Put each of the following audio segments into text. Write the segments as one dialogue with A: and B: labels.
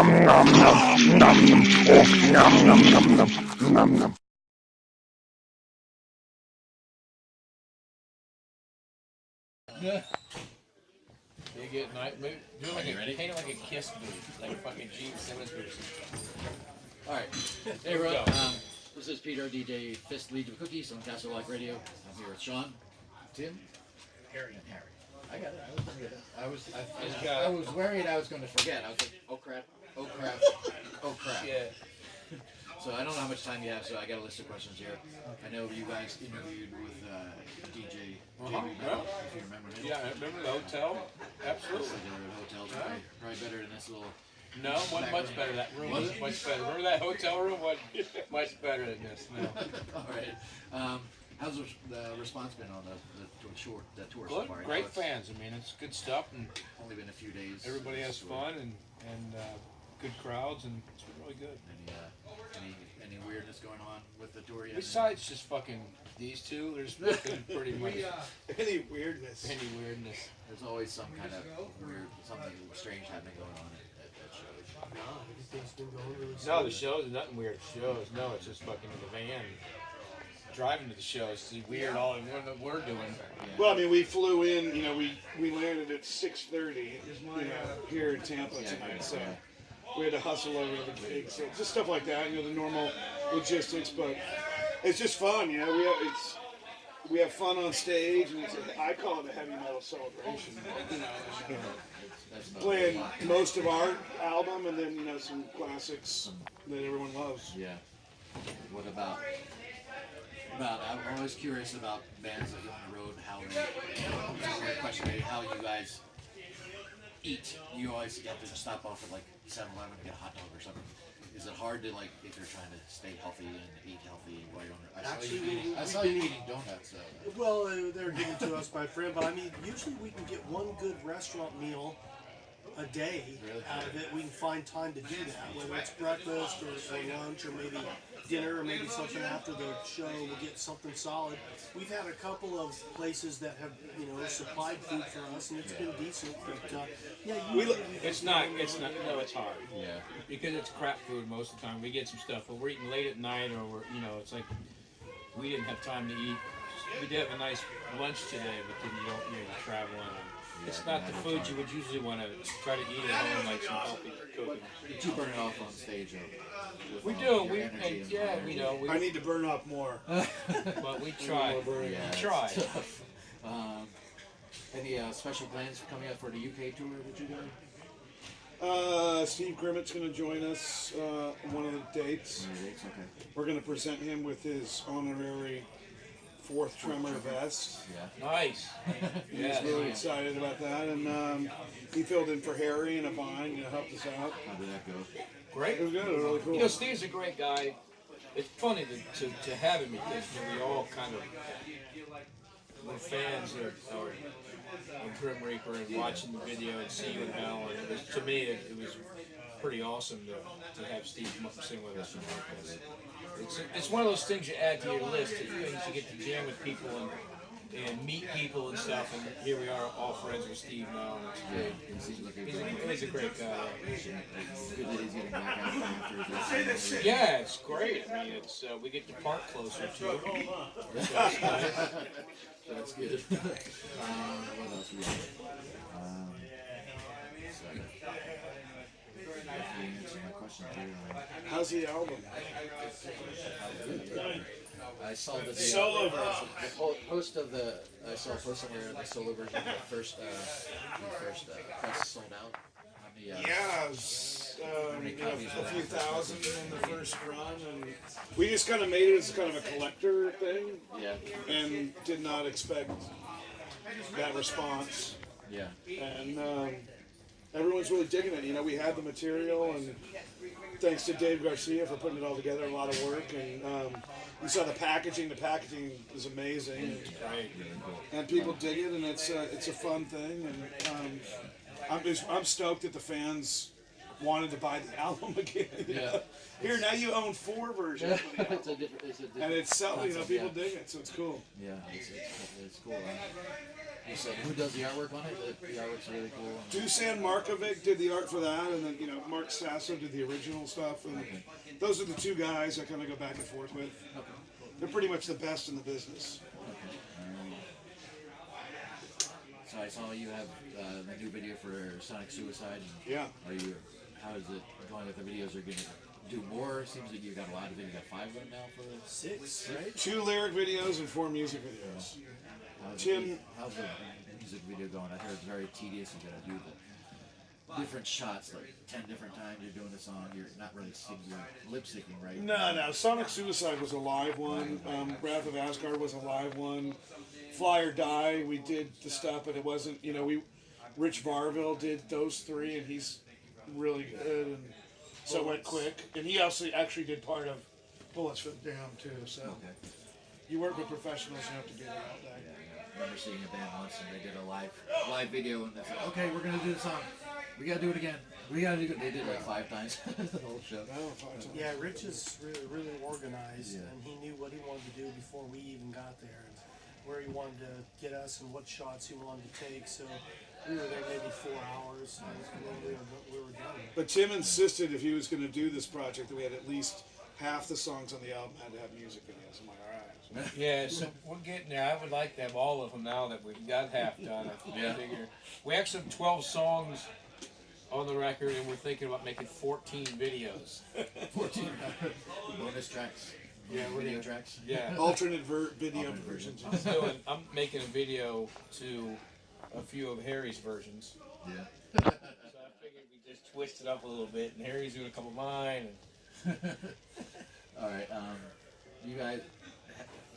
A: Yeah. You get night move. Do it like paint it like a kiss booth, like a fucking Gene Simmons booth.
B: All right. Hey, Ro. This is Peter, DJ Fist Legion of Cookies on Castle Blakk Radio. I'm here with Sean, Tim, Harry, and Harry. I got it. I was worried I was going to forget. I was like, oh crap, oh crap, oh crap.
A: Yeah.
B: So I don't know how much time you have, so I got a list of questions here. I know you guys interviewed with DJ Jamie Bell, if you remember him.
A: Yeah, I remember the hotel. Absolutely.
B: They were at hotels, probably better than this little...
A: No, wasn't much better. That room was much better. Remember that hotel room? Wasn't much better than this. No.
B: All right. How's the response been on the tour so far?
A: Great fans. I mean, it's good stuff. And
B: only been a few days.
A: Everybody has fun and good crowds, and it's been really good.
B: Any weirdness going on with the tour yet?
A: Besides just fucking these two, there's been pretty much
C: any weirdness.
B: There's always some kind of weird, something strange happening going on at shows.
A: No, the shows are nothing weird. Shows, no, it's just fucking in the van. Driving to the shows, see weird all in what we're doing.
C: Yeah. Well, I mean, we flew in. You know, we landed at 6:30. Here in Tampa tonight, so we had to hustle over to the gig. So just stuff like that. You know, the normal logistics, but it's just fun. You know, we have fun on stage, and I call it a heavy metal celebration. You know, playing most of our album, and then some classics that everyone loves.
B: Yeah. What about? I'm always curious about bands that go on the road, how you guys eat. You always have to stop off at like 7-Eleven to get a hot dog or something. Is it hard to, like, if you're trying to stay healthy and eat healthy while you're on I saw you eating donuts.
D: Well, they're given to us by a friend, but I mean, usually we can get one good restaurant meal a day out of it. We can find time to do that, whether it's breakfast or lunch or maybe dinner or maybe something after the show. We'll get something solid. We've had a couple of places that have supplied food for us, and it's been decent. But
A: it's hard. Yeah, because it's crap food most of the time. We get some stuff, but we're eating late at night, or it's like we didn't have time to eat. We did have a nice lunch today, but then you're traveling. It's not the food you would usually want to try to eat at home, like some healthy cooking.
B: But you burn it off on stage.
A: We do.
C: I need to burn off more.
A: But we try. We try.
B: Any special plans coming up for the UK tour that you doing?
C: Steve Grimmett's going to join us one of the dates.
B: Okay.
C: We're going to present him with his honorary Fourth Tremor vest.
A: Yeah. Nice.
C: He's really excited about that, and he filled in for Harry and a Vine, helped us out.
B: How did that go?
A: Great.
C: It was good. It was really cool.
A: Steve's a great guy. It's funny to have him because we all kind of were fans of Grim Reaper and watching the video and See You in Hell, and it was, to me it was pretty awesome to have Steve come up and sing with us. It's one of those things you add to your list. You get to jam with people and meet people and stuff. And here we are, all friends with Steve now. And he's a great guy.
B: Good that he's getting back out after this.
A: Yeah, it's great. I mean, we get to park closer too. So it's nice.
B: That's good. What else we got?
C: How's the album?
B: I saw the
C: solo version.
B: Post of the. I saw a post somewhere the solo version of the first press sold out.
C: A few thousand in the first run, and we just kind of made it as kind of a collector thing.
B: Yeah.
C: And did not expect that response.
B: Yeah.
C: And everyone's really digging it. We had the material, and thanks to Dave Garcia for putting it all together, a lot of work. And you saw the packaging. The packaging is amazing, and people dig it, and it's a fun thing. And I'm stoked that the fans wanted to buy the album again. Here, now you own 4 versions.
B: It's
C: and it's selling. People dig it, so it's cool.
B: Yeah, it's cool. So who does the artwork on it? The artwork's really cool.
C: Dusan Markovic did the art for that, and then Mark Sasso did the original stuff. And those are the two guys I kind of go back and forth with. They're pretty much the best in the business.
B: So I saw you have the new video for Sonic Suicide.
C: Yeah.
B: How is it going with the videos? Are going to do more? Seems like you got a lot of it. You got 5 of them now for
D: 6, right?
C: 2 lyric videos and 4 music videos.
B: how's the music video going? I heard it's very tedious. You got to do the different shots, like 10 different times. You're doing the song. You're not really singing. You're lip syncing, right?
C: No. Sonic Suicide was a live one. Wrath of Asgard was a live one. Fly or Die, we did the stuff, but it wasn't. Rich Varville did those 3, and he's really good, and so it went quick. And he also actually did part of Bullets for the Damned too. So you work with professionals, you have to be there all day.
B: I remember seeing a band once, and they did a live video, and they said, "Okay, we're gonna do the song. We gotta do it again. We gotta do it." They did like 5 times the whole show.
D: Yeah, Rich is really organized, and he knew what he wanted to do before we even got there, and where he wanted to get us and what shots he wanted to take. So we were there maybe 4 hours, and then we were done.
C: But Tim insisted if he was going to do this project that we had at least half the songs on the album had to have music videos. I'm like, all right.
A: Yeah, so we're getting there. I would like to have all of them now that we've got half done. I figure we actually have 12 songs on the record, and we're thinking about making 14 videos.
B: 14 bonus tracks.
A: Yeah,
B: video tracks.
A: Yeah.
C: Alternate video versions.
A: I'm making a video to a few of Harry's versions.
B: Yeah.
A: So I figured we just twist it up a little bit, and Harry's doing a couple of mine.
B: All right.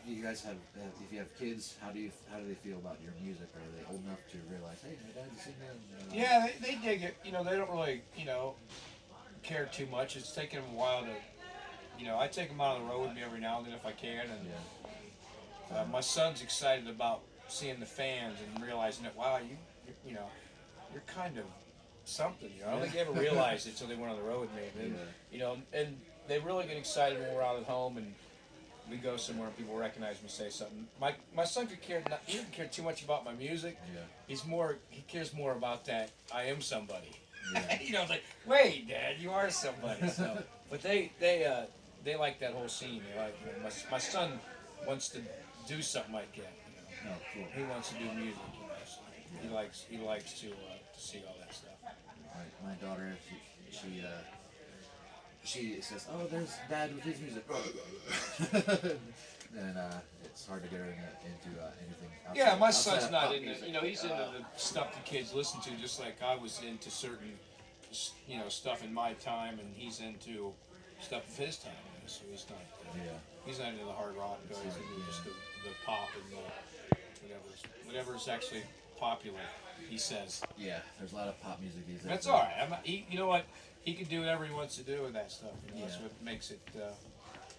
B: You guys have, if you have kids, how do they feel about your music? Are they old enough to realize, hey, my dad's a singer?
A: Yeah, they dig it. They don't really, care too much. It's taken them a while to. I take them out on the road with me every now and then if I can, and my son's excited about seeing the fans and realizing that wow, you're kind of something. I don't think they ever realized it until they went on the road with me. And, and they really get excited when we're out at home and we go somewhere and people recognize me, say something. My son he doesn't care too much about my music. Yeah. He cares more about that I am somebody. Yeah. It's like, wait, Dad, you are somebody. So, but they like that whole scene. They like, my son wants to do something like that.
B: Oh, cool.
A: He wants to do music. So he likes to see all that stuff.
B: My daughter, she says, "Oh, there's Dad with his music," and it's hard to get her into anything.
A: Yeah, my son's not into. He's into the stuff the kids listen to, just like I was into certain, stuff in my time, and he's into stuff of his time. So he's not. He's not into the hard rock. He's into just the pop and whatever's actually popular. He says.
B: Yeah, there's a lot of pop music these days.
A: That's all right. You know what? He can do whatever he wants to do with that stuff. That's what makes it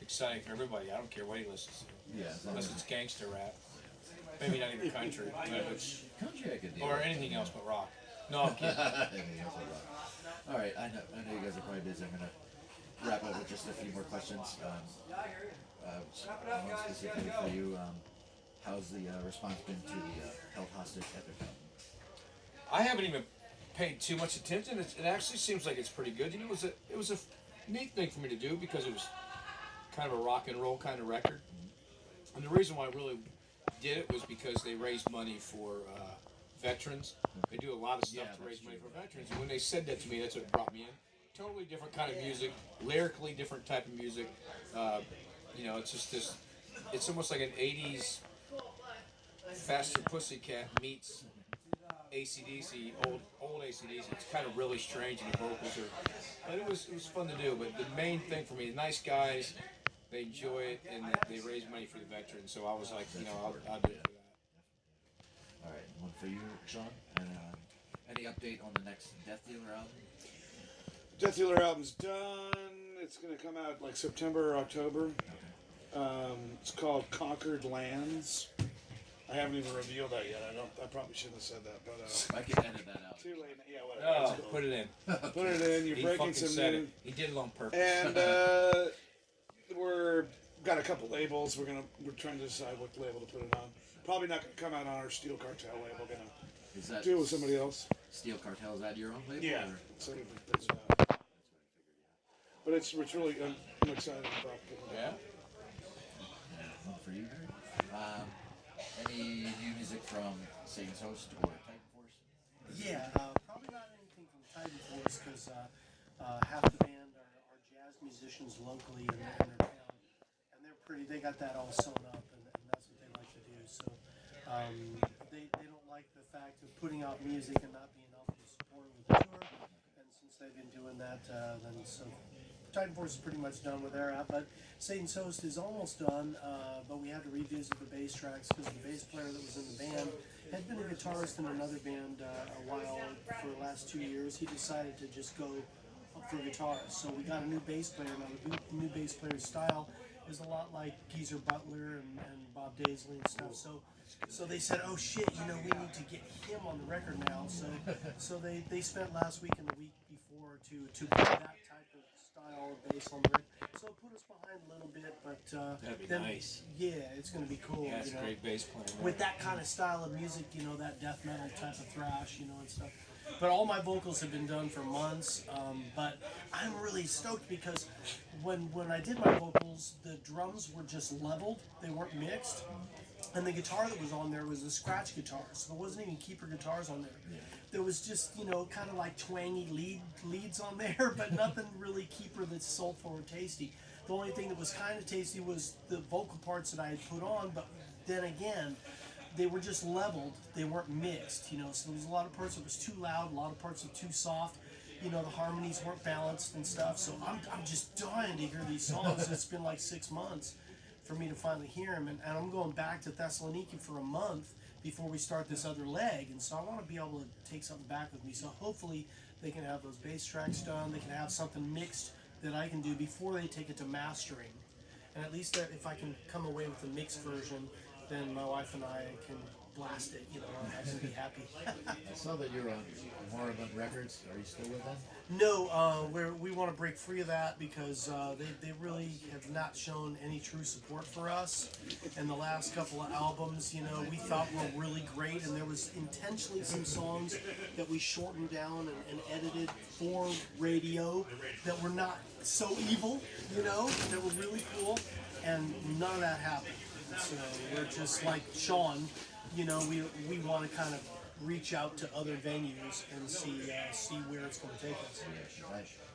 A: exciting for everybody. I don't care what he listens to.
B: Yeah,
A: unless it's gangster rap. Maybe not even country.
B: Country I could do.
A: Or anything else but rock. No, I'm kidding.
B: Anything else but rock. All right, I know you guys are probably busy. I'm gonna wrap up with just a few more questions. One specifically for you. How's the response been to the Held Hostage Epic album?
A: I haven't even paid too much attention. It actually seems like it's pretty good. It was a neat thing for me to do because it was kind of a rock and roll kind of record. And the reason why I really did it was because they raised money for veterans. They do a lot of stuff to raise money for veterans. And when they said that to me, that's what brought me in. Totally different kind of music, lyrically different type of music. It's just this. It's almost like an '80s Faster Pussycat meets AC/DC, old AC/DC. It's kind of really strange, and the vocals are. But it was fun to do. But the main thing for me, nice guys, they enjoy it, and they raise money for the veterans. So I was like, I'll do it for that.
B: All right, one for you, Sean. And any update on the next Death Dealer album?
C: Death Dealer album's done. It's going to come out like September or October. Okay. It's called Conquered Lands. I haven't even revealed that yet. I probably shouldn't have said that, but
B: I can edit that out.
C: Too late. Yeah, whatever.
A: Put it in.
C: Put it in. You're breaking some new.
A: He did it on purpose.
C: And we're got a couple labels. We're trying to decide what label to put it on. Probably not gonna come out on our Steel Cartel label.
B: Is that
C: Do it with somebody else.
B: Steel Cartel? Is that your own label?
C: Yeah.
B: Or?
C: So we put it out. But it's really I'm excited about it.
A: Yeah.
B: One for you, Harry. Any new music from Satan's Host or Titan Force?
D: Yeah, probably not anything from Titan Force because half the band are jazz musicians locally in their town, and they got that all sewn up, and that's what they like to do. So they don't like the fact of putting out music and not being able to support it with the tour. And since they've been doing that, then so Titan Force is pretty much done with their app, but Satan's Host is almost done, but we had to revisit the bass tracks because the bass player that was in the band had been a guitarist in another band a while for the last 2 years. He decided to just go for guitarist, so we got a new bass player. Now the new bass player's style is a lot like Geezer Butler and Bob Daisley and stuff, so they said, oh shit, we need to get him on the record now, so they spent last week and the week before to put that type of style of bass on the record. So it put us behind a little bit, but
A: That'd be
D: then,
A: nice.
D: Yeah, it's going to be cool.
A: Yeah, it's a great bass player.
D: With that kind of style of music, that death metal type of thrash, and stuff. But all my vocals have been done for months. But I'm really stoked because when I did my vocals, the drums were just leveled; they weren't mixed. And the guitar that was on there was a scratch guitar, so there wasn't even keeper guitars on there. There was just, kind of like twangy leads on there, but nothing really keeper that's soulful or tasty. The only thing that was kind of tasty was the vocal parts that I had put on, but then again, they were just leveled. They weren't mixed, so there was a lot of parts that was too loud, a lot of parts that were too soft. The harmonies weren't balanced and stuff, so I'm just dying to hear these songs. It's been like 6 months for me to finally hear them, and I'm going back to Thessaloniki for a month before we start this other leg, and so I want to be able to take something back with me, so hopefully they can have those bass tracks done, they can have something mixed that I can do before they take it to mastering, and at least if I can come away with a mixed version, then my wife and I can blast it, I can be happy.
B: I saw that you're on Moribund Records. Are you still with them?
D: No, we want to break free of that because they really have not shown any true support for us. And the last couple of albums, we thought were really great, and there was intentionally some songs that we shortened down and edited for radio that were not so evil, that were really cool, and none of that happened. So we're just like Sean, we want to kind of reach out to other venues and see where it's going to take us.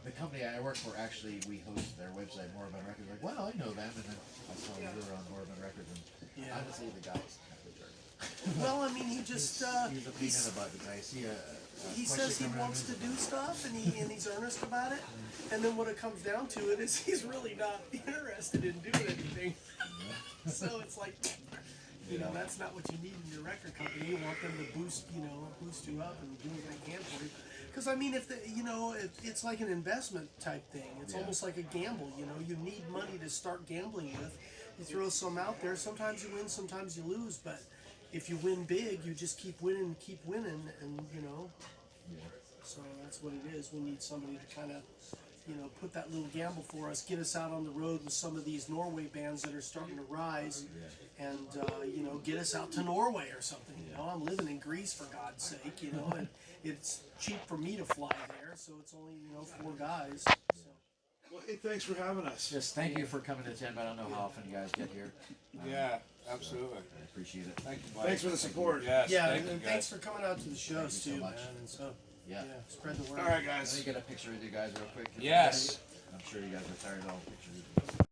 B: The company I work for, actually, we host their website, Moribund Records. Like, well, I know them, and then I saw you were on Moribund Records, and honestly, the guy's kind of a jerk.
D: Well, I mean, he just
B: he's a pain in the butt. I see
D: he says he wants to do stuff, and he's earnest about it, and then what it comes down to it is he's really not interested in doing anything. So it's like, that's not what you need in your record company. You want them to boost you up and do what they can for you. Because I mean, it's like an investment type thing. It's almost like a gamble. You need money to start gambling with. You throw some out there. Sometimes you win, sometimes you lose. But if you win big, you just keep winning, and So that's what it is. We need somebody to kind of, put that little gamble for us, get us out on the road with some of these Norway bands that are starting to rise, and get us out to Norway or something. I'm living in Greece, for God's sake, and it's cheap for me to fly there, so it's only 4 guys. So.
C: Well, hey, thanks for having us.
B: Yes, thank you for coming to Tampa. I don't know how often you guys get here.
A: Yeah, absolutely.
B: I appreciate it.
A: Thank you, Mike.
C: Thanks for the support.
A: Yes,
D: Yeah,
A: thank you,
D: and
A: guys.
D: thanks for coming out to the shows
B: so
D: too,
B: much.
D: man. And so,
B: Yeah.
D: spread the word.
C: All right,
B: Let
C: guys.
B: me get a picture with you guys real quick.
A: Yes.
B: I'm sure you guys are tired of all the pictures.